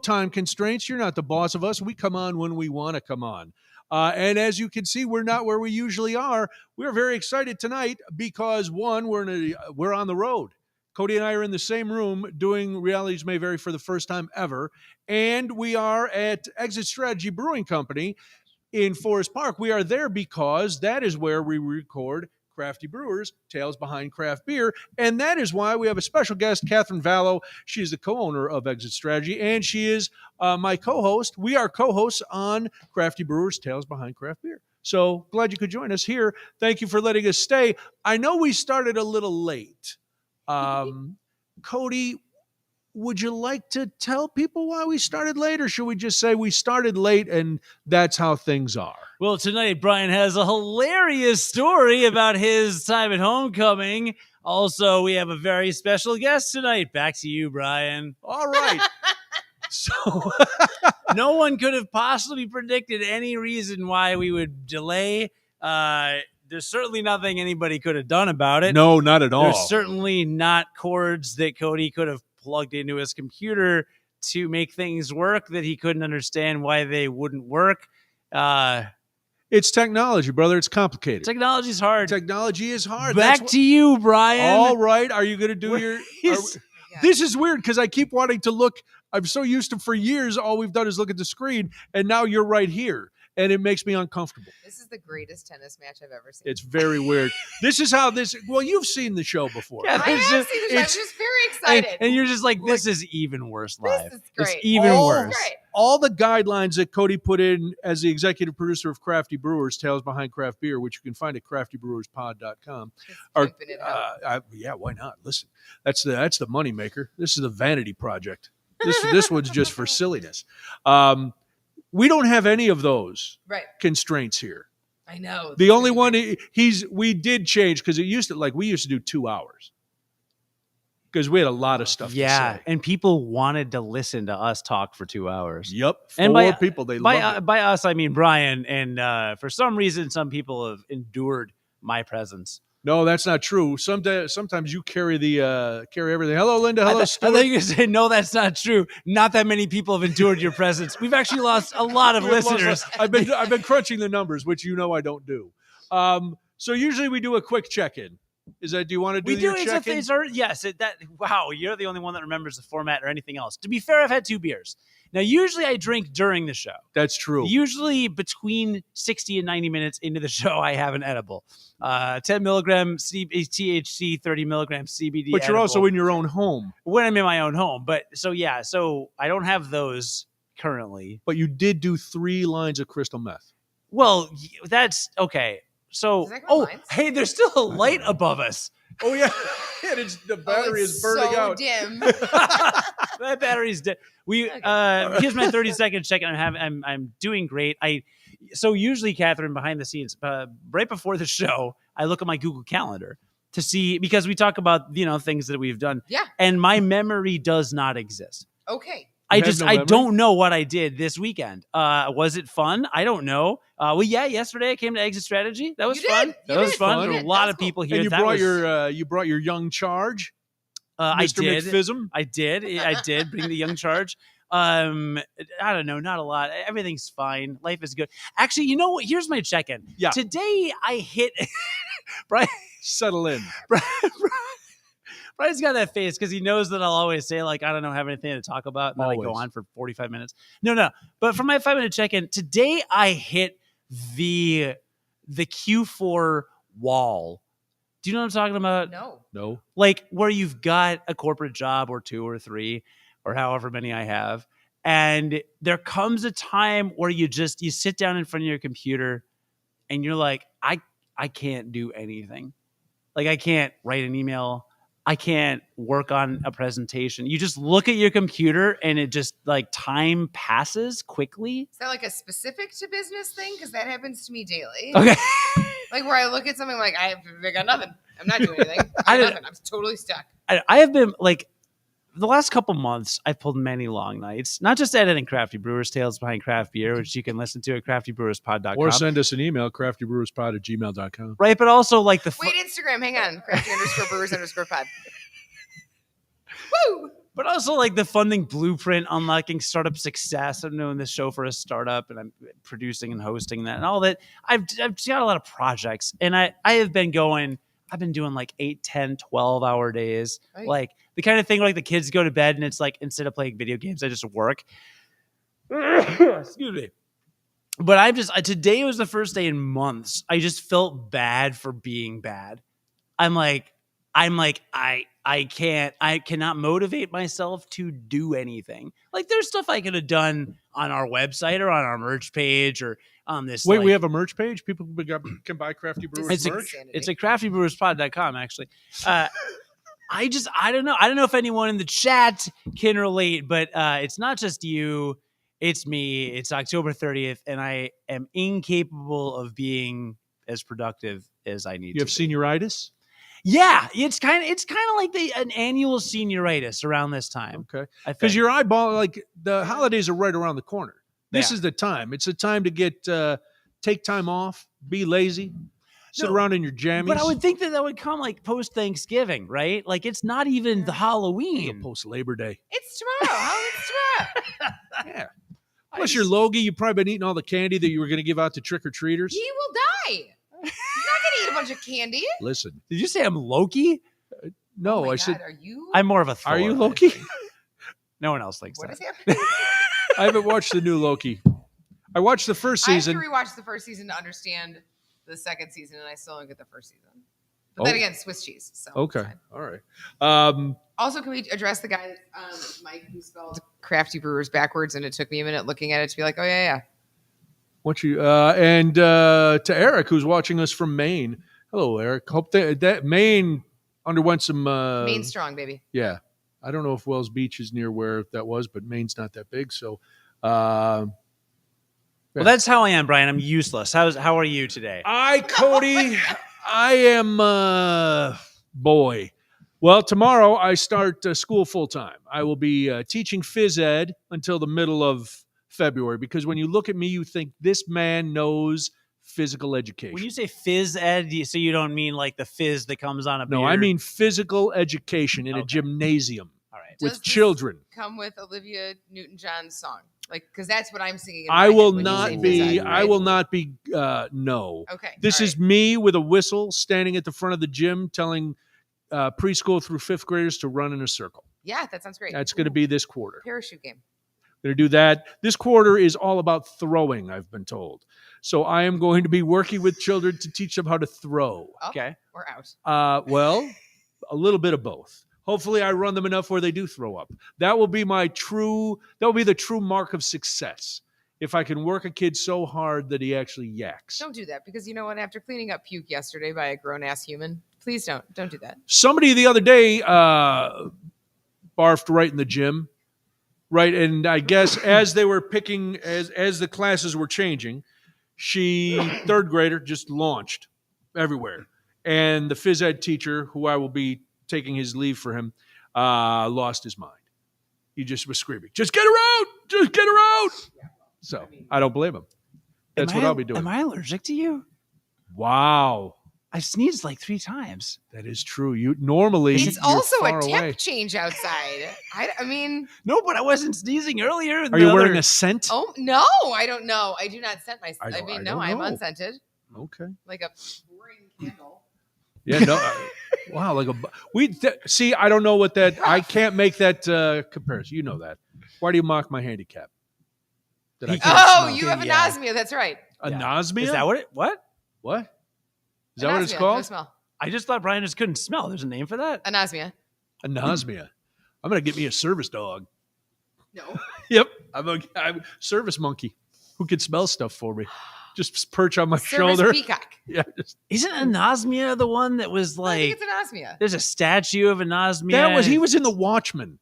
time constraints. You're not the boss of us. We come on when we want to come on. And as you can see, we're not where we usually are. We're very excited tonight because, one, we're on the road. Cody and I are in the same room doing Realities May Vary for the first time ever. And we are at Exit Strategy Brewing Company in Forest Park. We are there because that is where we record Crafty Brewers, Tales Behind Craft Beer. And that is why we have a special guest, Catherine Vallow. She is the co-owner of Exit Strategy, and she is my co-host. We are co-hosts on Crafty Brewers, Tales Behind Craft Beer. So glad you could join us here. Thank you for letting us stay. I know we started a little late. Cody, would you like to tell people why we started late, or should we just say we started late and that's how things are? Well, tonight, Brian has a hilarious story about his time at homecoming. Also, we have a very special guest tonight. Back to you, Brian. All right. So no one could have possibly predicted any reason why we would delay. There's certainly nothing anybody could have done about it. No, not at all. There's certainly not cords that Cody could have plugged into his computer to make things work that he couldn't understand why they wouldn't work. It's technology, brother. It's complicated. Technology's hard. Technology is hard. Back to you, Brian. All right. Are you going to do your... This is weird because I keep wanting to look. I'm so used to, for years, all we've done is look at the screen, and now you're right here. And it makes me uncomfortable. This is the greatest tennis match I've ever seen. It's very weird. This is how this... Well, you've seen the show before. Yeah, I have seen the show. I'm just very excited. And you're just like, this is even worse live. This is great. It's even worse. All the guidelines that Cody put in as the executive producer of Crafty Brewers, Tales Behind Craft Beer, which you can find at craftybrewerspod.com. Yeah, why not? Listen, that's the moneymaker. This is the vanity project. This one's just for silliness. We don't have any of those constraints here. I know. The only one we did change because we used to do 2 hours because we had a lot of stuff. Yeah, to say. And people wanted to listen to us talk for 2 hours. Yep, and people they loved it. By us, I mean Brian. And for some reason, some people have endured my presence. No, that's not true. Sometimes you carry everything. Hello, Linda. Hello, Stuart. I thought you were going to say, no, that's not true. Not that many people have endured your presence. We've actually lost a lot of listeners. I've been crunching the numbers, which I don't do. So usually we do a quick check-in. Do you want to do your check-in? Yes. Wow, you're the only one that remembers the format or anything else. To be fair, I've had 2 beers. Now, usually I drink during the show. That's true. Usually between 60 and 90 minutes into the show, I have an edible. 10 milligram THC, 30 milligram CBD. But you're also in your own home. When I'm in my own home. But so I don't have those currently. But you did do 3 lines of crystal meth. Well, that's okay. So, hey, there's still a light above us. Oh, yeah. The battery is burning out. Dim. That battery's dead. Here's my 30-second check-in. I'm doing great. So usually, Catherine, behind the scenes, right before the show, I look at my Google Calendar to see, because we talk about, things that we've done. Yeah. And my memory does not exist. Okay. I don't know what I did this weekend. Was it fun? I don't know. Yesterday I came to Exit Strategy. That was fun. That was fun. There were a lot of people here. And you brought your young charge. Mr. McFism. I did bring the young charge. I don't know, not a lot. Everything's fine. Life is good. Actually, you know what? Here's my check-in. Yeah. Today I hit Brian. Settle in. Brian's got that face because he knows that I'll always say, I don't know, have anything to talk about. And then I go on for 45 minutes. No. But for my 5-minute check-in, today I hit the Q4 wall. Do you know what I'm talking about? No. Where you've got a corporate job or 2 or 3 or however many I have. And there comes a time where you sit down in front of your computer and you're like, I can't do anything. I can't write an email. I can't work on a presentation. You just look at your computer and it just time passes quickly. Is that a specific to business thing? Because that happens to me daily. Okay. Where I look at something I got nothing. I'm not doing anything. I'm totally stuck. I have been the last couple months, I've pulled many long nights, not just editing Crafty Brewers Tales Behind Craft Beer, which you can listen to at craftybrewerspod.com. Or send us an email, craftybrewerspod@gmail.com. Right, but also Wait, Instagram, hang on. Crafty_brewers_pod. Woo! But also like the funding blueprint, unlocking startup success. I'm doing this show for a startup and I'm producing and hosting that and all that. I've got a lot of projects and I've been doing like 8, 10, 12-hour days. Right. Like the kind of thing like the kids go to bed and it's like instead of playing video games, I just work. Excuse me. But today was the first day in months. I just felt bad for being bad. I cannot motivate myself to do anything. Like there's stuff I could have done on our website or on our merch page or on this. Wait, we have a merch page? People can buy Crafty Brewers It's merch? It's at craftybrewerspod.com actually. I don't know. I don't know if anyone in the chat can relate, but it's not just you. It's me. It's October 30th, and I am incapable of being as productive as I need You have to be. senioritis? Yeah, it's kind of like an annual senioritis around this time. Okay. Because your eyeball, like the holidays are right around the corner. This Yeah. is the time. It's a time to take time off, be lazy, sit around in your jammies. But I would think that would come like post Thanksgiving, right? Like it's not even the Halloween. Post Labor Day. It's tomorrow. How it's tomorrow? Yeah. Plus, your Logie, you've probably been eating all the candy that you were going to give out to trick or treaters. He will die. He's not gonna eat a bunch of candy. Listen, Did you say I'm Loki? no, Oh my I God, said, are you? I'm more of a Thor. are you I Loki? think. No one else thinks What that. is happening? I haven't watched the new Loki. I watched the first season. I have to rewatch the first season to understand the second season, and I still don't get the first season. But then Oh. again, Swiss cheese. So Okay, it's fine. all right. Also, can we address the guy, Mike, who spelled Crafty Brewers backwards, and it took me a minute looking at it to be like, oh yeah. What you and to Eric, who's watching us from Maine. Hello, Eric. Hope that Maine underwent some. Main strong, baby. Yeah, I don't know if Wells Beach is near where that was, but Maine's not that big. So, yeah. Well, that's how I am, Brian. I'm useless. How are you today? Cody, I am boy. Well, tomorrow I start school full time. I will be teaching phys ed until the middle of February because when you look at me, you think this man knows physical education. When you say phys ed, so you don't mean like the fizz that comes on a beer? No, I mean physical education in a Okay. gymnasium all right. with Does this children. Come with Olivia Newton-John's song, like because that's what I'm singing. In I my will head when you not say be. phys ed, I right? will not be. No. Okay. This all is right. me with a whistle, standing at the front of the gym, telling preschool through fifth graders to run in a circle. Yeah, that sounds great. That's going to Ooh, be this quarter. parachute game. Going to do that. This quarter is all about throwing, I've been told. So I am going to be working with children to teach them how to throw. Up Okay. or out. Well, a little bit of both. Hopefully I run them enough where they do throw up. That will be the true mark of success. If I can work a kid so hard that he actually yaks. Don't do that because you know what? After cleaning up puke yesterday by a grown ass human, please don't do that. Somebody the other day barfed right in the gym. Right. And I guess as they were picking, as the classes were changing, third grader, just launched everywhere. And the phys ed teacher, who I will be taking his leave for him, lost his mind. He just was screaming, just get her out! Just get her out! So I don't blame him. That's what I'll be doing. Am I allergic to you? Wow. I sneezed like 3 times. That is true. You normally It's you're also far a temp away. change outside. I mean, No, but I wasn't sneezing earlier. Are you wearing a scent? oh no, I don't know. I do not scent myself. I mean, no, I'm know. unscented, Okay. like a boring candle. Yeah, no. Wow, like see, I don't know what that. I can't make that comparison. You know that. Why do you mock my handicap? That I can't Oh, smell? you have Yeah. anosmia. That's right. anosmia? Is that what? What? What? Is that what it's Anosmia, called? No smell. I just thought Brian just couldn't smell. There's a name for that. Anosmia. Anosmia. I'm gonna get me a service dog. No. Yep, I'm a service monkey who can smell stuff for me. Just perch on my Service shoulder. peacock. Yeah, just, Isn't anosmia the one that was I like? think it's anosmia. There's a statue of anosmia. he was in the Watchmen.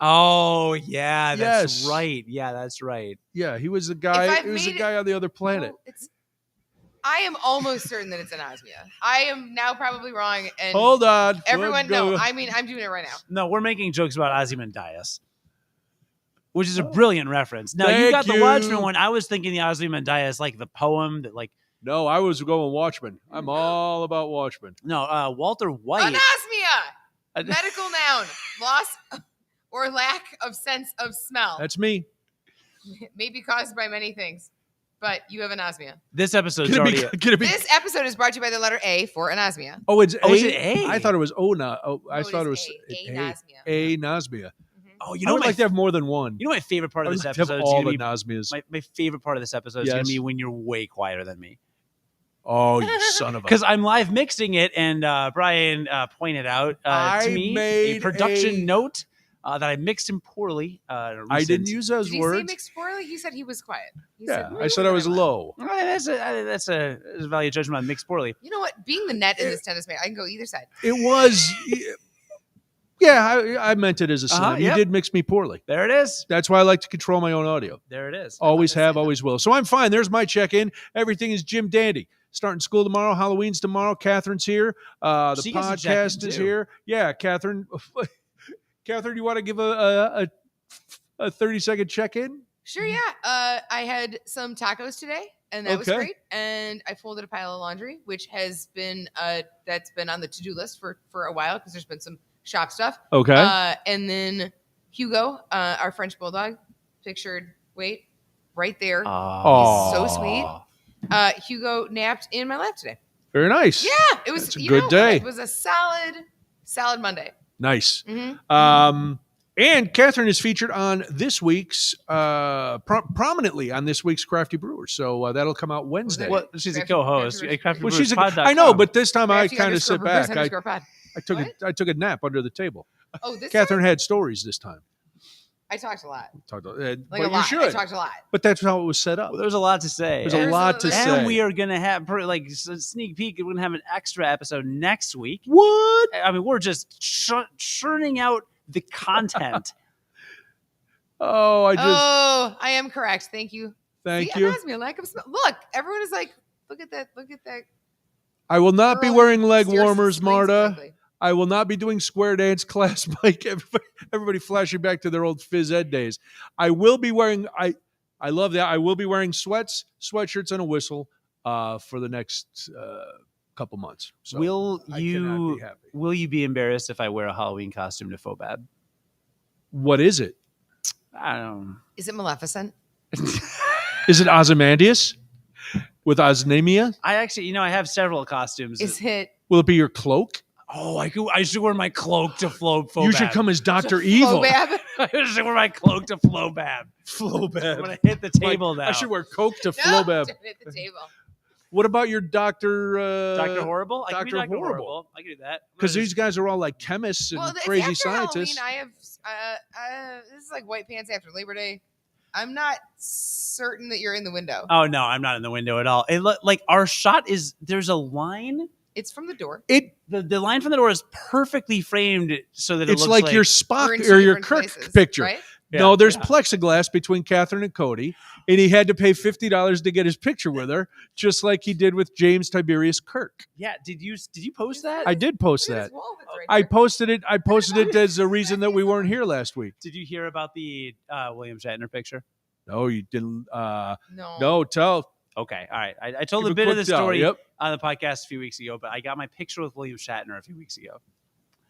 Oh yeah, that's Yes. right. Yeah, that's right. Yeah, he was the If guy. I've He was the made it- guy on the other planet. No, I am almost certain that it's anosmia. I am now probably wrong. And Hold on. everyone, We'll no, go. I mean, I'm doing it right now. No, we're making jokes about Ozymandias, which is a brilliant reference. Now you Thank got the you. Watchmen one. I was thinking the Ozymandias, like the poem that, like, No, I was going Watchmen. I'm all about Watchmen. no, Walter White. Anosmia. Medical noun. Loss or lack of sense of smell. That's me. May be caused by many things, but you have anosmia. This episode's Could already. it be? This episode is brought to you by the letter A for anosmia. Oh, it's Oh, A? is it A? I thought it was O. I No, thought it is was anosmia. Anosmia. Oh, I would like to have more than one. You know my favorite part I of would this like to have episode is all gonna the be anosmias. my favorite part of this episode is going Yes. to be when you're way quieter than me. Oh, you son of a! Because I'm live mixing it, and Brian pointed out to I me a made production note that I mixed him poorly. I didn't use those Did he words. say mixed poorly? He said he was quiet. He Yeah, said, I said I was low. That's a value judgment on mixed poorly. You know what? Being the net in this tennis match, I can go either side. It was. Yeah, I meant it as a slam. yep. You did mix me poorly. There it is. That's why I like to control my own audio. There it is. Always to have, say that. always will. So I'm fine. There's my check-in. Everything is Jim Dandy. Starting school tomorrow. Halloween's tomorrow. Catherine's here. The She gets a check-in, podcast is too. here. Yeah, Catherine. Catherine, you want to give a 30-second check-in? Sure, yeah. I had some tacos today, and that was Okay. great. And I folded a pile of laundry, which has been that's been on the to-do list for a while because there's been some shop stuff. Okay. And then Hugo, our French bulldog, pictured right there. Aw. so sweet. Hugo napped in my lap today. Very nice. Yeah, it was That's a good know, day. It was a solid Monday. Nice. Mhm. And Catherine is featured on this week's, prominently on this week's Crafty Brewers. So that'll come out Wednesday. Well, she's a Crafty- co-host. Crafty- Crafty Well, Brewers Pod.com. I know, but this time I Crafty kind of _ sit Brewers back. _ pod. I took a nap under the table. Oh, this Catherine time? had stories this time. I talked a lot. But Like a you lot. I should. talked a lot. But that's how it was set up. Well, there's a lot to say. There's a lot to there's- say. And we are going to have, like, sneak peek, we're going to have an extra episode next week. What? I mean, we're just churning out the content. Oh, I am correct. Thank you. thank See, you. Anosmia, lack of smell. Look, everyone is like, look at that. I will not be girl wearing who leg steers the warmers, swings Marta. correctly. I will not be doing square dance class, Mike. Everybody flashing back to their old phys ed days. I will be wearing. I love that. I will be wearing sweatshirts, and a whistle for the next couple months. So will I cannot be happy. you be embarrassed if I wear a Halloween costume to Phobab? What is it? I don't Is it Maleficent? Is it Ozymandias with osnemia? I actually, I have several costumes. Is it Will it be your cloak? Oh, I should wear my cloak to Phobab. You should come as Dr. Evil. Flobab? I should wear my cloak to Phobab. I'm Flobab. going to hit the table now. I should wear coke to No, Flobab. don't hit the table. What about your Dr. Dr. Horrible? I can be Dr. Dr. Horrible. Horrible. I can do that. Because these guys are all like chemists and Well, it's crazy after scientists. Halloween, I have this is like white pants after Labor Day. I'm not certain that you're in the window. Oh, no, I'm not in the window at all. Like, our shot is, there's a line. It's from the door. The line from the door is perfectly framed so that it It's looks like your We're Spock in or two your different Kirk places, picture. right? No, there's yeah. plexiglass between Catherine and Cody, and he had to pay $50 to get his picture with her, just like he did with James Tiberius Kirk. Yeah, did you post that? I did post Look at that. this wall that's right I there. posted it. I posted it as a reason that we weren't here last week. Did you hear about the William Shatner picture? No, you didn't. No. No, tell. Okay, all right. I told Give a bit of quick the tell. story Yep. on the podcast a few weeks ago, but I got my picture with William Shatner a few weeks ago.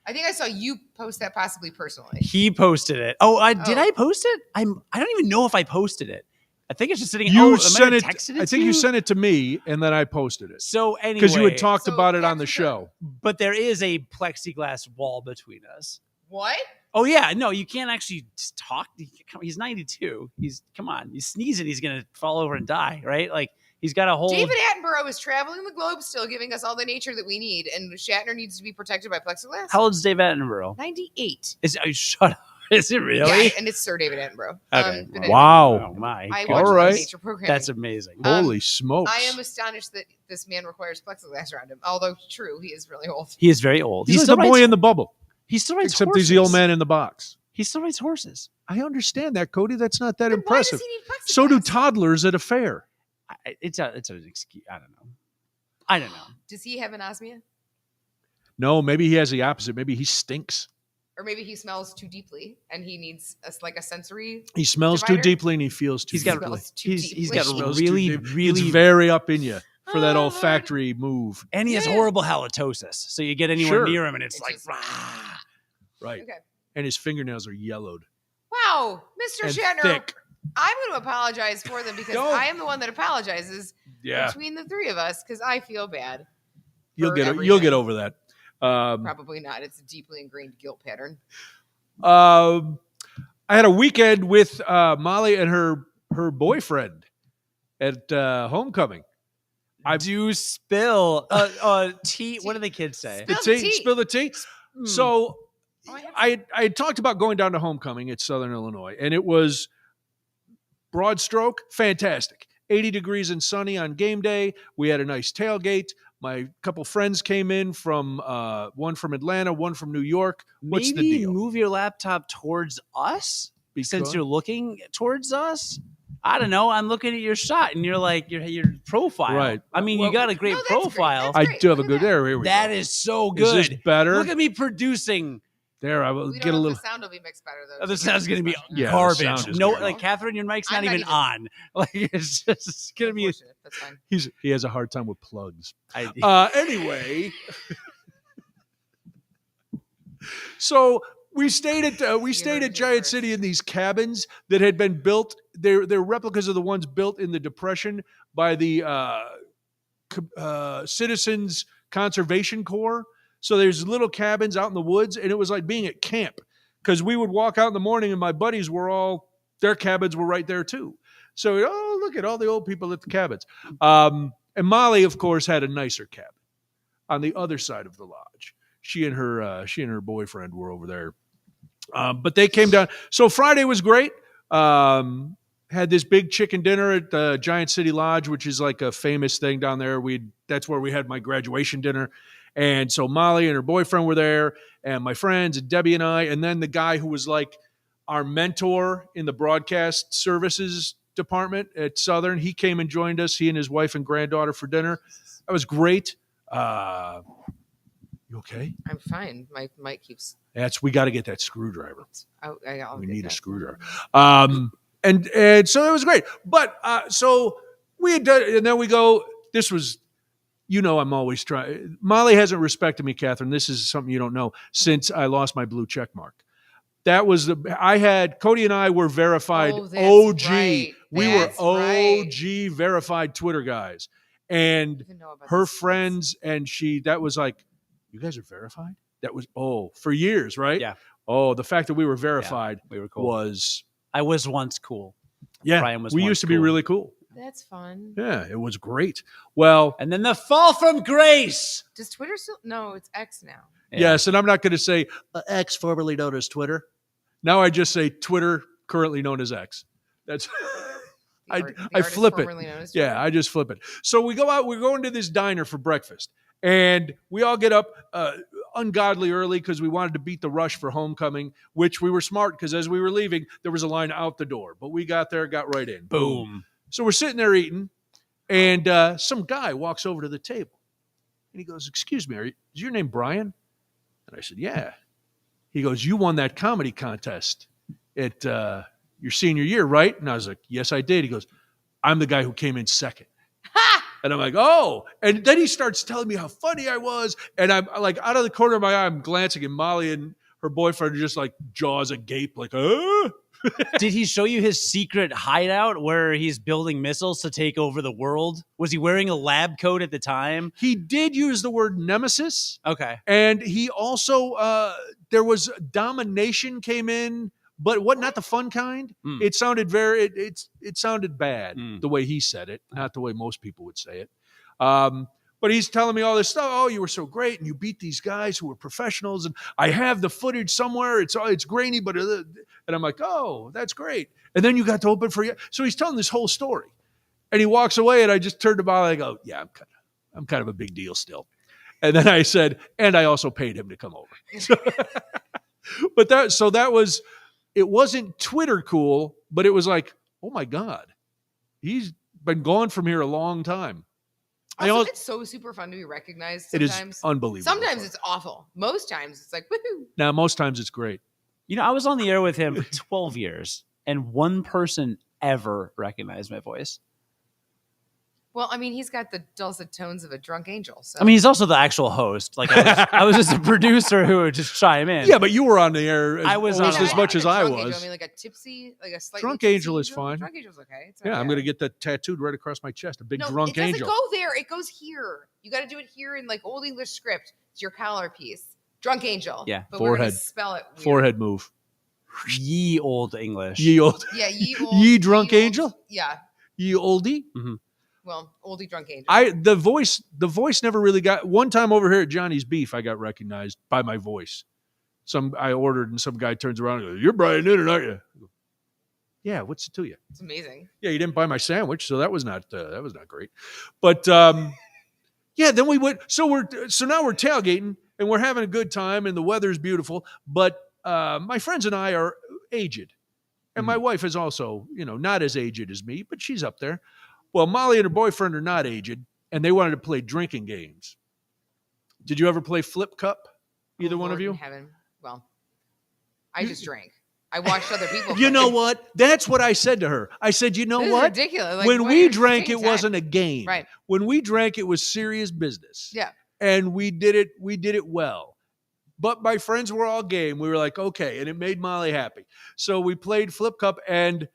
I think I saw you post that possibly personally. He posted it. Oh, did Oh. I post it? I don't even know if I posted it. I think it's just sitting. You am sent I it. texted I to think you sent it to me, and then I posted it So anyway, because you had talked So about it on the that's show. but there is a plexiglass wall between us. What? Oh yeah, no, you can't actually talk. He's 92. Come on. You sneeze it, he's gonna fall over and die, right? Like he's got a whole. David Attenborough is traveling the globe still, giving us all the nature that we need, and Shatner needs to be protected by plexiglass. How old is David Attenborough? 98. Shut up. Is it really? Yeah, and it's Sir David Attenborough. Okay. But Wow. Oh my. I God. watch All right. nature programming. That's amazing. Holy smokes! I am astonished that this man requires plexiglass around him. Although true, he is really old. He is very old. He's still like the boy writes- in the bubble, He still writes except horses. he's the old man in the box. He still writes horses. I understand that, Cody. That's not that Then impressive. Why does he need plexiglass? So do toddlers at a fair. It's an excuse. I don't know. Does he have anosmia? No, maybe he has the opposite. Maybe he stinks. Or maybe he smells too deeply and he needs a sensory. He smells Divider? too deeply and he feels too He's got deeply. Smells too he's deeply. got Smells too really deep. really It's very up in you for that Oh, Lord. olfactory move. and he has Yeah. horrible halitosis. So you get anywhere Sure. near him and it's It's like just- rah. Right. Okay. And his fingernails are yellowed Wow, Mr. and Shatner. thick. I'm going to apologize for them because Don't. I am the one that apologizes Yeah. between the three of us because I feel bad. You'll for get everything. over that. Probably not. It's a deeply ingrained guilt pattern. I had a weekend with Molly and her boyfriend at homecoming. Do spill tea. What do the kids say? Spill the tea. Spill the tea. Mm. So Oh, I had talked about going down to homecoming at Southern Illinois, and it was broad stroke, fantastic. 80 degrees and sunny on game day. We had a nice tailgate. My couple friends came in from one from Atlanta, one from New York. What's Maybe the deal? move your laptop towards us Because- since you're looking towards us. I don't know. I'm looking at your shot and you're like your profile. Right. I mean, Well, you got a great No, that's great. profile. That's I do have a Look at good that. there. Here we That go. is so Is good. this better? Look at me producing. There, I will We get a don't know little. if the sound will be mixed better though. Oh, the sound's gonna be Yeah, the garbage. sound is No, gonna be- like Catherine, your mic's I'm not not even even- on. Like it's just gonna be. Unfortunate. That's fine. He has a hard time with plugs. I, Anyway, so we stayed at Giant City in these cabins that had been built. They're replicas of the ones built in the Depression by the Citizens Conservation Corps. So there's little cabins out in the woods, and it was like being at camp because we would walk out in the morning, and my buddies were their cabins were right there too. So look at all the old people at the cabins. And Molly, of course, had a nicer cabin on the other side of the lodge. She and her boyfriend were over there. But they came down. So Friday was great. Had this big chicken dinner at the Giant City Lodge, which is like a famous thing down there. That's where we had my graduation dinner. And so Molly and her boyfriend were there, and my friends and Debbie and I, and then the guy who was like our mentor in the broadcast services department at Southern, he came and joined us, he and his wife and granddaughter for dinner. That was great. You okay? I'm fine. My mic keeps. We got to get that screwdriver. I'll We get need a that. screwdriver. And so it was great. But so we had done, and then we go, this was, I'm always trying. Molly hasn't respected me, Catherine. This is something you don't know since I lost my blue check mark. That was Cody and I were verified Oh, that's OG. right. We That's were right. OG verified Twitter guys. I And didn't know about her this. friends and that was like, you guys are verified? That was, for years, right? Yeah. Oh, the fact that we were verified we were cool. was, I was once cool. yeah, Brian was we once used to be cool. really cool. That's fun. Yeah, it was great. Well, And then the fall from grace. Does Twitter still? No, it's X now. Yeah. yes, and I'm not going to say X, formerly known as Twitter. Now I just say Twitter, currently known as X. That's The I artist flip it. formerly known as yeah, Twitter. I just flip it. So we go out. We're going to this diner for breakfast, and we all get up ungodly early because we wanted to beat the rush for homecoming. Which we were smart because as we were leaving, there was a line out the door, but we got there, got right in. Boom. So we're sitting there eating, and some guy walks over to the table, and he goes, "Excuse me, is your name Brian?" And I said, "Yeah." He goes, "You won that comedy contest at your senior year, right?" And I was like, "Yes, I did." He goes, "I'm the guy who came in second." And I'm like, "Oh." And then he starts telling me how funny I was. And I'm like, out of the corner of my eye, I'm glancing, and Molly and her boyfriend are just like jaws agape, like, Did he show you his secret hideout where he's building missiles to take over the world? Was he wearing a lab coat at the time? He did use the word nemesis. Okay. And he also, there was domination came in, but not the fun kind. Mm. It sounded it sounded bad the way he said it, not the way most people would say it. But he's telling me all this stuff. Oh, you were so great, and you beat these guys who were professionals, and I have the footage somewhere. It's grainy, but and I'm like, oh, that's great. And then you got to open for you. So he's telling this whole story, and he walks away, and I just turned to Molly and I go, yeah, I'm kind of a big deal still. And then I said, and I also paid him to come over. But that was, it wasn't Twitter cool, but it was like, oh my God, he's been gone from here a long time. Also, it's so super fun to be recognized sometimes. It is unbelievable. Sometimes fun. it's awful. Most times it's like, woohoo. Now, most times it's great. You know, I was on the air with him for 12 years, and one person ever recognized my voice. Well, I mean, he's got the dulcet tones of a drunk angel. So. I mean, he's also the actual host. Like I was just a producer who would just chime in. Yeah, but you were on the air I was almost on as the much air. as I Drunk was. angel, I mean, like a tipsy, like a slightly Drunk tipsy angel is fine. Drunk angel's okay. It's Yeah, okay. I'm going to get that tattooed right across my chest. A big No, drunk it doesn't angel. go there. It goes here. You got to do it here in like Old English script. It's your collar piece. Drunk angel. Yeah. But we're Forehead. gonna spell it weird. Forehead move. Ye old English. Ye old. Yeah, ye old. Ye drunk old- angel? Yeah. Ye oldie. Mm-hmm. Well, oldie drunk angel. The voice never really got. One time over here at Johnny's Beef, I got recognized by my voice. I ordered and some guy turns around and goes, "You're Brian Noonan, aren't you?" I go, yeah, what's it to you? It's amazing. Yeah, you didn't buy my sandwich, so that was not great. But yeah, then we went. So now we're tailgating and we're having a good time and the weather's beautiful. But my friends and I are aged, and my wife is also not as aged as me, but she's up there. Well, Molly and her boyfriend are not aged, and they wanted to play drinking games. Did you ever play Flip Cup? Either one Lord of you? in heaven. Well, I just drank. I watched other people. You play. know what? That's what I said to her. I said, you know This is what? ridiculous. Like, When what we are you drank, taking it time? wasn't a game. Right. When we drank, it was serious business. Yeah. And we did it well. But my friends were all game. We were like, okay, and it made Molly happy. So we played Flip Cup, and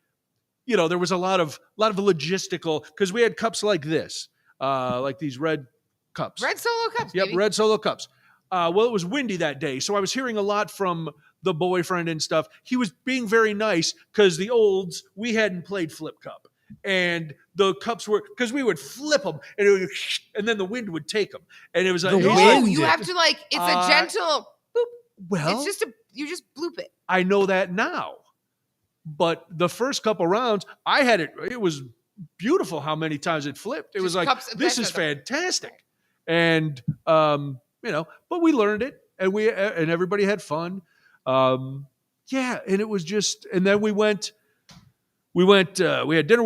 there was a lot of logistical, because we had cups like this, like these red cups. Red Solo cups. Yep, baby. red Solo cups. Well, it was windy that day, so I was hearing a lot from the boyfriend and stuff. He was being very nice because the olds, we hadn't played Flip Cup. And the cups were, because we would flip them, and then the wind would take them. And it was The he's No, like, wind? you have to it's a gentle boop. well, It's you just bloop it. I know that now. But the first couple rounds, I had it was beautiful how many times it flipped. It was like, this is fantastic. And, but we learned it, and everybody had fun. Yeah, and it was just, and then we had dinner,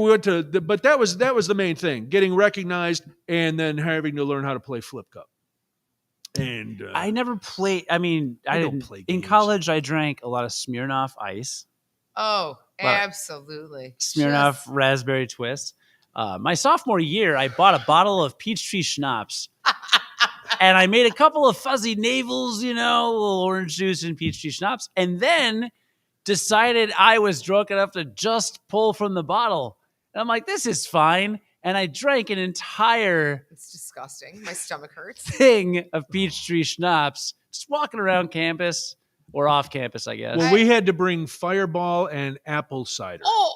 but that was the main thing, getting recognized and then having to learn how to play Flip Cup. And I never played. I mean, I don't didn't play in games. college. I drank a lot of Smirnoff Ice, Oh, But- absolutely. Smirnoff Just- Raspberry Twist. My sophomore year, I bought a bottle of Peachtree Schnapps, and I made a couple of fuzzy navels, a little orange juice and Peachtree Schnapps, and then decided I was drunk enough to just pull from the bottle. And I'm like, this is fine. And I drank an entire It's disgusting. My stomach hurts. thing of Peachtree Schnapps, just walking around campus or off campus, I guess. well, we had to bring Fireball and apple cider. Oh.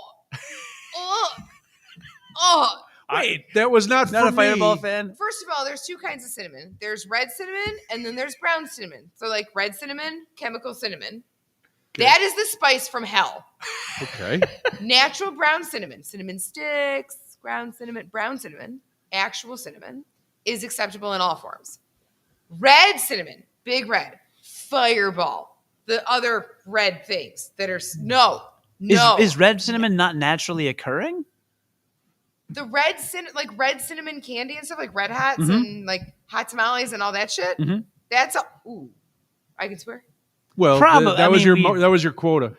Wait, That was not not for a Fireball me. fan? First of all, there's two kinds of cinnamon. There's red cinnamon and then there's brown cinnamon. So like red cinnamon, chemical cinnamon. Okay. That is the spice from hell. Okay. Natural brown cinnamon, cinnamon sticks, brown cinnamon, actual cinnamon is acceptable in all forms. Red cinnamon, big red, Fireball, the other red things that are no. Is red cinnamon not naturally occurring? The red cinnamon candy and stuff like Red Hots Mhm. and like hot tamales and all that shit. Mhm. That's I can swear. Well, Probably- that was your quota.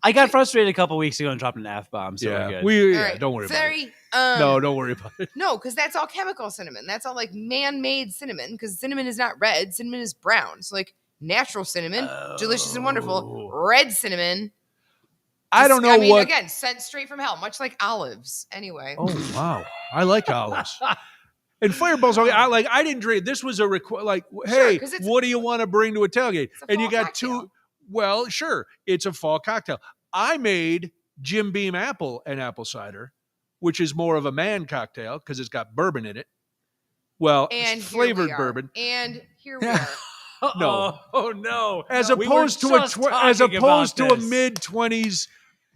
I got frustrated a couple weeks ago and dropped an F-bomb, so we're good. All right. Don't worry about it. Sorry. No, don't worry about it. No, because that's all chemical cinnamon. That's all like man-made cinnamon. Because cinnamon is not red. Cinnamon is brown. So like natural cinnamon, delicious and wonderful. Red cinnamon. I don't know what. Again, sent straight from hell, much like olives. Anyway. Oh wow, I like olives. And Fireball's okay. I didn't drink. This was a request. Like, hey, 'cause it's- what do you want to bring to a tailgate? It's a And you fall got cocktail. two. Well, sure, it's a fall cocktail. I made Jim Beam apple and apple cider, which is more of a man cocktail because it's got bourbon in it. Well, And it's here we flavored are. bourbon. And here we are. No. Oh no. As We were opposed to a just talking about this. mid-20s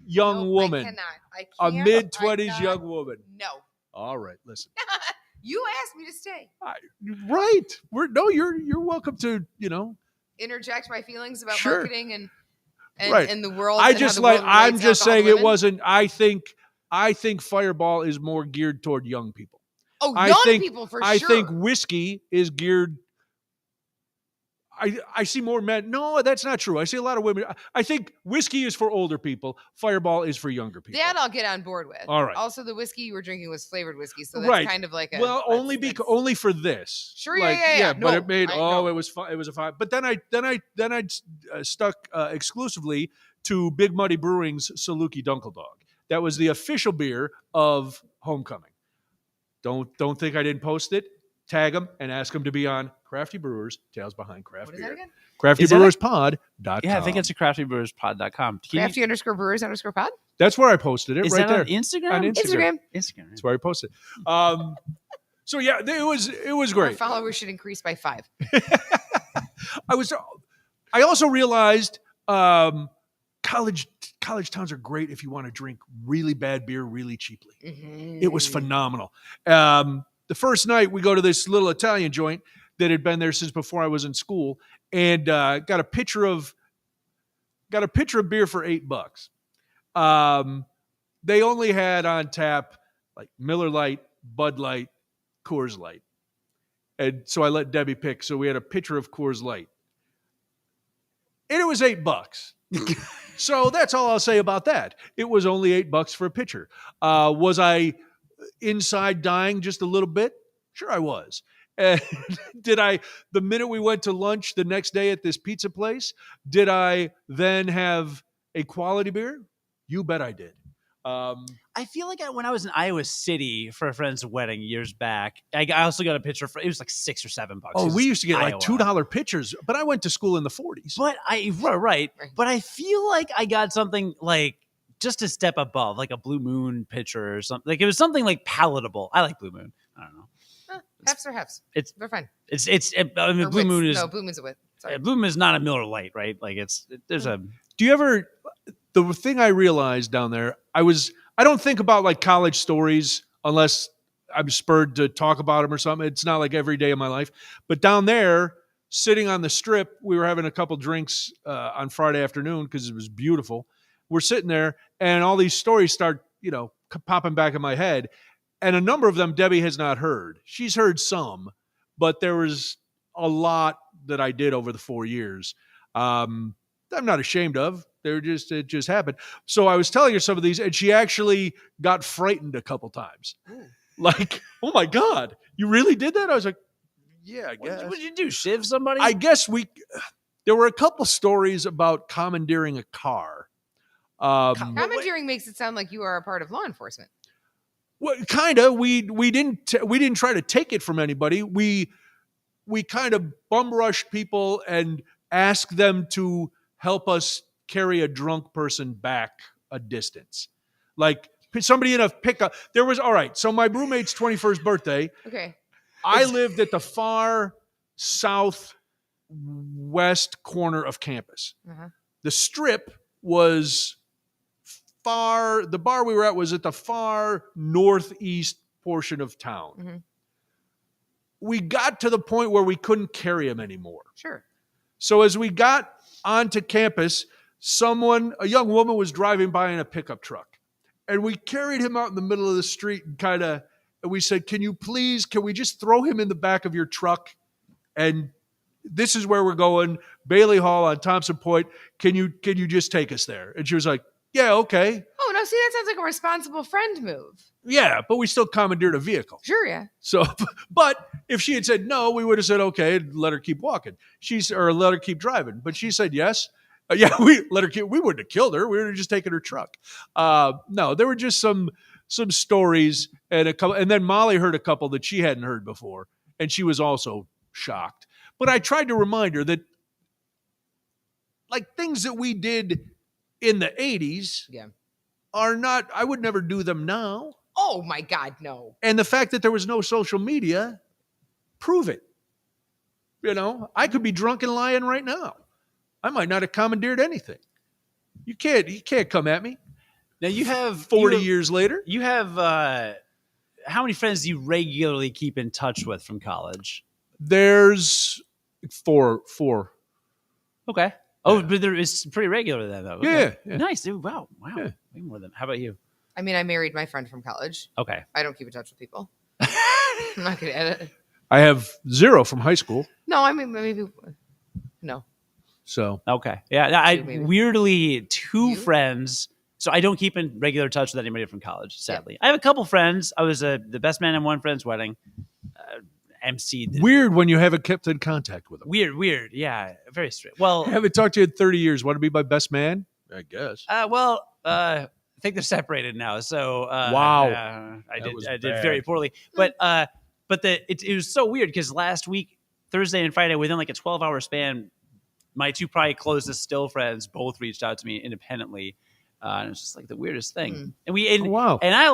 young Nope, woman, I cannot. I can't. a mid-20s I'm young not- woman. No. All right, listen. You asked me to stay. Right. You're welcome to, Interject my feelings about Sure. marketing and Right. and the world. I and just how the world I'm relates just alcohol saying to it women. wasn't. I think Fireball is more geared toward young people. Oh, I young think- people for I sure. think whiskey is geared. I see more men. No, that's not true. I see a lot of women. I think whiskey is for older people. Fireball is for younger people. That I'll get on board with. All right. Also, the whiskey you were drinking was flavored whiskey, so that's Right. kind of like a Well, only that's- only for this. Sure, yeah. But No, it made I know. it was fun. It was a fun. But then I stuck exclusively to Big Muddy Brewing's Saluki Dunkel Dog. That was the official beer of Homecoming. Don't think I didn't post it. Tag them and ask them to be on Crafty Brewers Tales Behind Craft What is Beer. that again? CraftyBrewersPod.com. Yeah, I think it's a craftybrewers.com. Crafty_brewers_pod? That's where I posted it. Is right that there on Instagram? On Instagram. Instagram. That's where I posted. So yeah, it was Our great. followers should increase by 5. I also realized college towns are great if you want to drink really bad beer really cheaply. Mm-hmm. It was phenomenal. The first night we go to this little Italian joint that had been there since before I was in school, and got a pitcher of beer for $8. They only had on tap like Miller Lite, Bud Light, Coors Light, and so I let Debbie pick. So we had a pitcher of Coors Light, and it was $8. So that's all I'll say about that. It was only $8 for a pitcher. Was I inside dying just a little bit? Sure, I was. And the minute we went to lunch the next day at this pizza place, did I then have a quality beer? You bet I did. I feel like when I was in Iowa City for a friend's wedding years back, I also got a pitcher for, it was like $6 or $7. Oh, we used to get Iowa. like $2 pitchers, but I went to school in the 40s. But right. But I feel like I got something like just a step above, like a Blue Moon pitcher or something. Like it was something like palatable. I like Blue Moon. I don't know. Hefts are hefts. They're fine. I mean, Blue Moon is No, Blue Moon's a wit. Sorry. Blue Moon is not a Miller Lite, right? Like Do you ever? The thing I realized down there, I don't think about like college stories unless I'm spurred to talk about them or something. It's not like every day of my life. But down there, sitting on the strip, we were having a couple drinks on Friday afternoon because it was beautiful. We're sitting there, and all these stories start, popping back in my head. And a number of them Debbie has not heard. She's heard some, but there was a lot that I did over the 4 years. I'm not ashamed of. It just happened. So I was telling her some of these, and she actually got frightened a couple times. Like, oh my God, you really did that? I was like, yeah, I guess. what did you do? Shiv somebody? I guess there were a couple stories about commandeering a car. Commandeering makes it sound like you are a part of law enforcement. Well, kind of. We didn't try to take it from anybody. We kind of bum rushed people and asked them to help us carry a drunk person back a distance. Like somebody in a pickup. All right. So my roommate's 21st birthday. Okay. I lived at the far southwest corner of campus. Uh-huh. The strip was the bar we were at was at the far northeast portion of town. Mm-hmm. We got to the point where we couldn't carry him anymore. Sure. So as we got onto campus, a young woman was driving by in a pickup truck, and we carried him out in the middle of the street and we said, can we just throw him in the back of your truck? And this is where we're going, Bailey Hall on Thompson Point. Can you just take us there? And she was like, yeah, okay. Oh, no, see, that sounds like a responsible friend move. Yeah, but we still commandeered a vehicle. Sure, yeah. So, but if she had said no, we would have said, okay, let her keep walking. Or let her keep driving. But she said yes. Yeah, we let her keep. We wouldn't have killed her. We would have just taken her truck. No, there were just some stories and and then Molly heard a couple that she hadn't heard before, and she was also shocked. But I tried to remind her that, like, things that we did in the 80s are not, I would never do them now. Oh my God, no. And the fact that there was no social media, prove it. I could be drunk and lying right now. I might not have commandeered anything. You can't come at me. Now you have 40 years later. You have how many friends do you regularly keep in touch with from college? There's four. Okay. Oh, but it's pretty regular then, though. Okay. Yeah. Nice, dude. Wow. Yeah. Way more than. How about you? I mean, I married my friend from college. Okay. I don't keep in touch with people. I'm not going to edit. I have 0 from high school. No, I mean, maybe No. So Okay. Yeah. I Two, maybe. weirdly two You? friends. So I don't keep in regular touch with anybody from college, sadly. I have a couple friends. I was the best man at one friend's wedding. MC'd. weird when you haven't kept in contact with them. Weird. Yeah. Very strange. Well, I haven't talked to you in 30 years. Want to be my best man? I guess. I think they're separated now. So Wow. I That was did bad. very poorly. But it was so weird because last week, Thursday and Friday, within like a 12-hour span, my two probably closest still friends both reached out to me independently. And it's just like the weirdest thing. And Wow. and I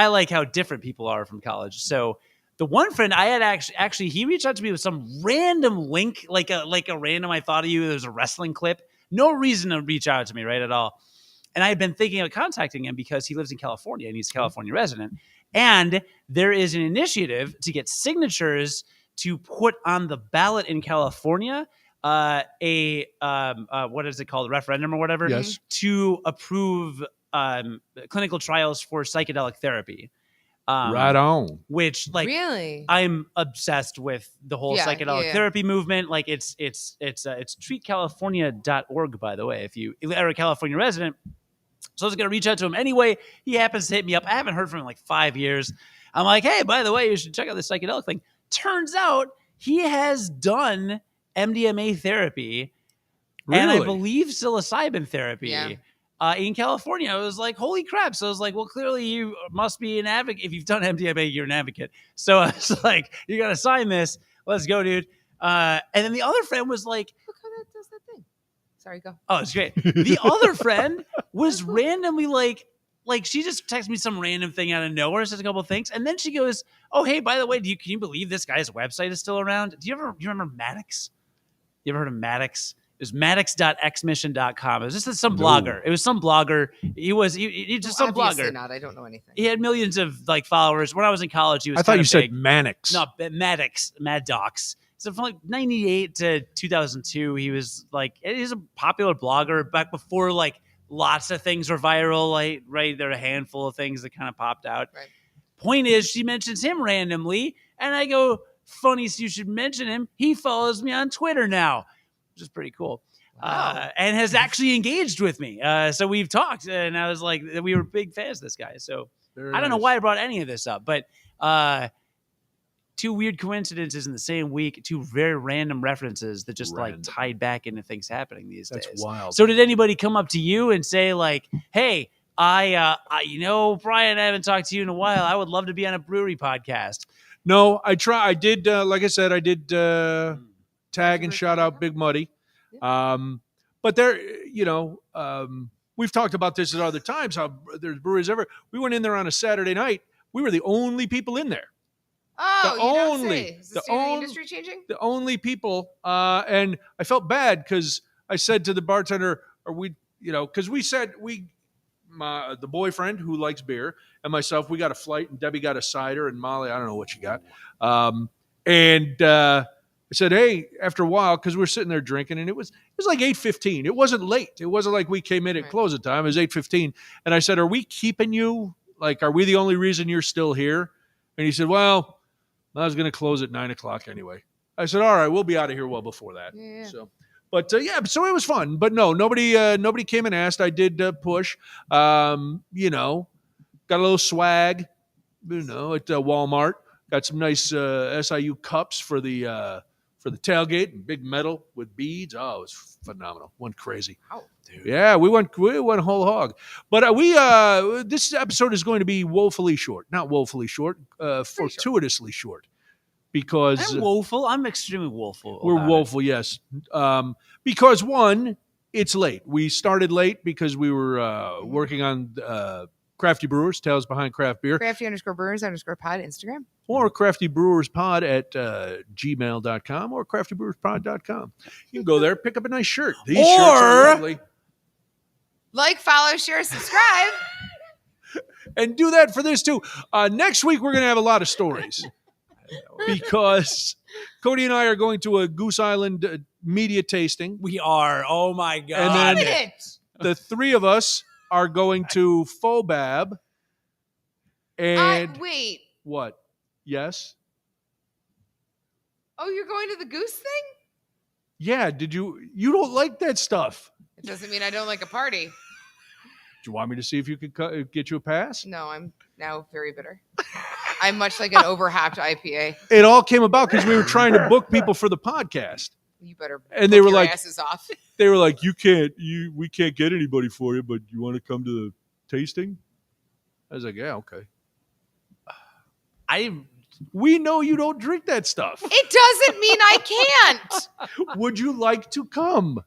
like how different people are from college. So the one friend I had actually he reached out to me with some random link, like a random I thought of you. There's a wrestling clip. No reason to reach out to me, right, at all. And I had been thinking of contacting him because he lives in California and he's a California resident. And there is an initiative to get signatures to put on the ballot in California what is it called, a referendum or whatever, Yes. to approve clinical trials for psychedelic therapy. Right on. Which, like, Really? I'm obsessed with the whole Yeah, psychedelic yeah. therapy movement. Like, it's treatcalifornia.org, by the way, if you are a California resident. So I was going to reach out to him anyway. He happens to hit me up. I haven't heard from him in like 5 years. I'm like, hey, by the way, you should check out this psychedelic thing. Turns out he has done MDMA therapy and I Really? believe psilocybin therapy Yeah. in California. I was like, holy crap. So I was like, well, clearly you must be an advocate. If you've done MDMA, you're an advocate. So I was like, you got to sign this. Let's go, dude. And then the other friend was like, Look how that does that thing. Sorry, go. oh, it's great. The other friend was randomly like she just texted me some random thing out of nowhere, says a couple of things, and then she goes, "Oh, hey, by the way, can you believe this guy's website is still around? Do you remember Maddox? You ever heard of Maddox? It was maddox.xmission.com. It was just some blogger. It was some blogger. He just some Obviously blogger. not. I don't know anything. He had millions of like followers. When I was in college, he was I thought kinda you said big. Mannix. No, Maddox. So from like 98 to 2002, he was he's a popular blogger back before like lots of things were viral. Like, right, there are a handful of things that kind of popped out. Right. Point is, she mentions him randomly, and I go, funny, so you should mention him. He follows me on Twitter now, which is pretty cool. Wow. And has actually engaged with me. So we've talked, and I was like, we were big fans of this guy. So Very I don't know nice. why I brought any of this up, but two weird coincidences in the same week, two very random references that just Random. like tied back into things happening these That's days. wild. So did anybody come up to you and say like, hey, I Brian, I haven't talked to you in a while. I would love to be on a brewery podcast. No, I did, like I said, I did tag and shout out Big Muddy. But there, we've talked about this at other times, how there's breweries ever. We went in there on a Saturday night. We were the only people in there. Oh, The you don't only- say. Is the the state of the on- industry changing? The only people. And I felt bad because I said to the bartender, "Are we?" Because we said the boyfriend who likes beer and myself, we got a flight, and Debbie got a cider, and Molly, I don't know what she got. I said, hey, after a while, because we're sitting there drinking, and it was like 8:15. It wasn't late. It wasn't like we came in at Right. closing time. It was 8:15, and I said, are we keeping you? Like, are we the only reason you're still here? And he said, well, I was going to close at 9:00 anyway. I said, all right, we'll be out of here well before that. Yeah. So, but so it was fun. But no, nobody came and asked. I did push. Got a little swag, at Walmart. Got some nice SIU cups for the tailgate, and big metal with beads. Oh, it was phenomenal. Went crazy. Wow. Dude. Yeah, we went whole hog. But this episode is going to be woefully short. Not woefully short, fortuitously short. Because I'm woeful. I'm extremely woeful. we're about it. woeful, yes. Because one, it's late. We started late because we were working on Crafty Brewers, Tales Behind Craft Beer, Crafty_brewers_pod Instagram. or Crafty Brewers Pod at gmail.com or craftybrewers.pod.com. You can go there, pick up a nice shirt. These shirts are lovely. Like, follow, share, subscribe. And do that for this too. Next week, we're going to have a lot of stories because Cody and I are going to a Goose Island media tasting. We are. Oh my god. And then- Minute. The three of us are going to Fobab. And Wait. what? Yes? Oh, you're going to the goose thing? Yeah, did you don't like that stuff. It doesn't mean I don't like a party. Do you want me to see if you could get you a pass? No, I'm now very bitter. I'm much like an overhapped IPA. It all came about because we were trying to book people for the podcast. You better And they were your like- asses off. They were like, we can't get anybody for you, but you want to come to the tasting? I was like, yeah, okay. We know you don't drink that stuff. It doesn't mean I can't. Would you like to come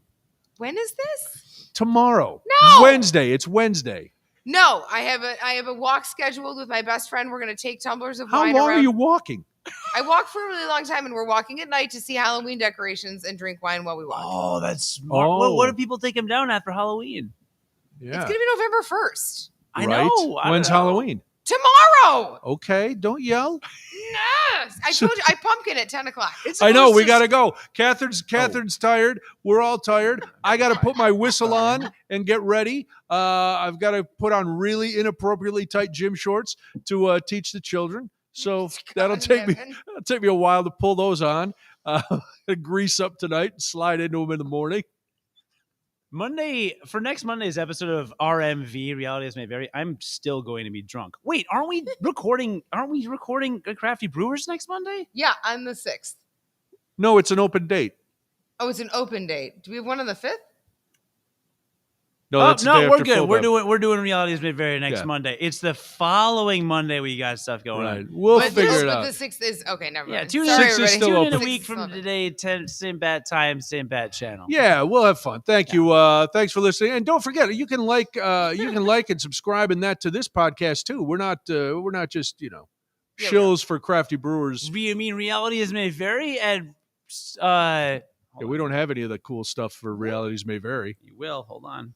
When is this? tomorrow? No. Wednesday. It's Wednesday. No, I have a walk scheduled with my best friend. We're going to take tumblers of How wine long around. are you walking? I walk for a really long time, and we're walking at night to see Halloween decorations and drink wine while we walk. Oh, that's smart. Oh. What do people take him down at for Halloween? Yeah. It's going to be November 1st. I Right? know. I When's don't know. Halloween? Tomorrow. Okay, don't yell. Yes. I told you, I pumpkin at 10 o'clock. I know, we got to go. Catherine's tired. We're all tired. I got to put my whistle on and get ready. I've got to put on really inappropriately tight gym shorts to teach the children. So that'll take me a while to pull those on. Grease up tonight and slide into them in the morning. Next Monday's episode of RMV, Reality Is May Vary, I'm still going to be drunk. Wait, aren't we recording Crafty Brewers next Monday? Yeah, on the 6th. No, it's an open date. Oh, it's an open date. Do we have one on the 5th? No, that's the day we're after good. Full We're doing Reality Is May Vary next Yeah. Monday. It's the following Monday we got stuff going Right. on. We'll but figure it but out. the 6th is okay. Never Yeah, mind. tune Sorry, in, Six is everybody. still tune in a open. week 6th from is open. today, same bad time, same bad channel. Yeah, we'll have fun. Thank you. Thanks for listening, and don't forget you can like and subscribe and that to this podcast too. We're not just Yeah, shills for Crafty Brewers. You mean Reality Is May Vary? And Yeah, we don't have any of the cool stuff for Realities May Vary. you will. Hold on.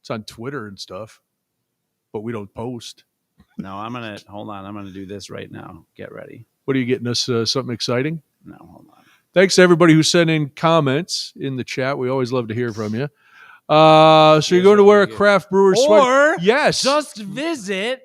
It's on Twitter and stuff, but we don't post. No, I'm gonna do this right now. Get ready. What are you getting us? Something exciting? No, hold on. Thanks to everybody who sent in comments in the chat. We always love to hear from you. So you're going to wear a Craft Brewer sweat? Or Yes. just visit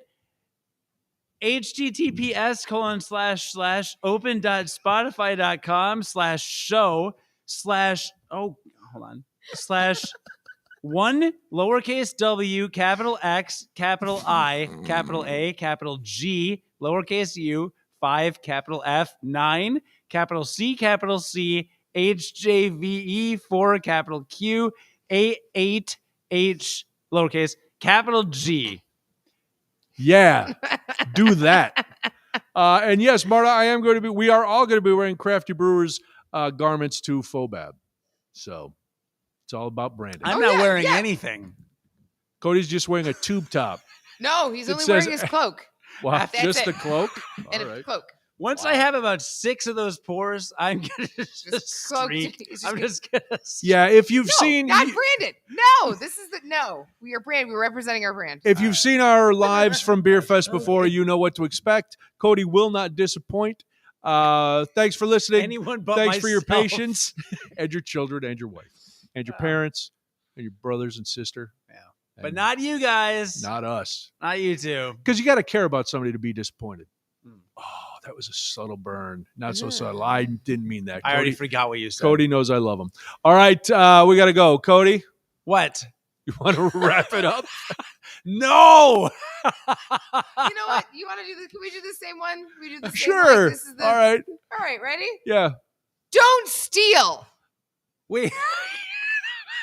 https://open.spotify.com/show/1 lowercase w capital X capital I capital A capital G lowercase u 5 capital F 9 capital C HJVE 4 capital Q 8 H lowercase capital G. Yeah. Do that. And yes, Marta, we are all going to be wearing Crafty Brewers garments to Fobab. So it's all about branding. I'm Oh, not yeah, wearing yeah. anything. Cody's just wearing a tube top. No, he's It only says- wearing his cloak Wow, That's just it. the cloak? and All a right. cloak. Once Wow. I have about 6 of those pores, I'm gonna just cloaked. streak. He's just I'm gonna- just gonna. Yeah, if you've No, seen not branded. No, this is no. We are brand. We're representing our brand. if you've seen our lives from Beer Fest before, you know what to expect. Cody will not disappoint. Thanks for listening. Anyone but Thanks for your myself. patience and your children and your wife and your parents and your brothers and sister. Yeah. But And not you guys. not us. Not you two. Because you got to care about somebody to be disappointed. Mm. Oh, that was a subtle burn. Not so subtle. I didn't mean that. I already forgot what you said. Cody knows I love him. All right, we got to go. Cody, What? you want to wrap it up? No. You know what? You want to do this? Can we do the same one? We do the same. Sure. Like, this is the, All right. All right. Ready? Yeah. Don't steal. Wait.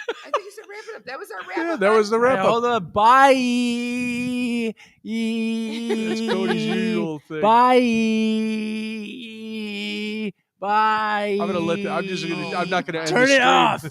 I think you should wrap it up. That was our wrap Yeah, up. that was the Hey, wrap up. hold on. Bye. That's Cody's usual thing. Bye. Bye. I'm not gonna. Turn it off.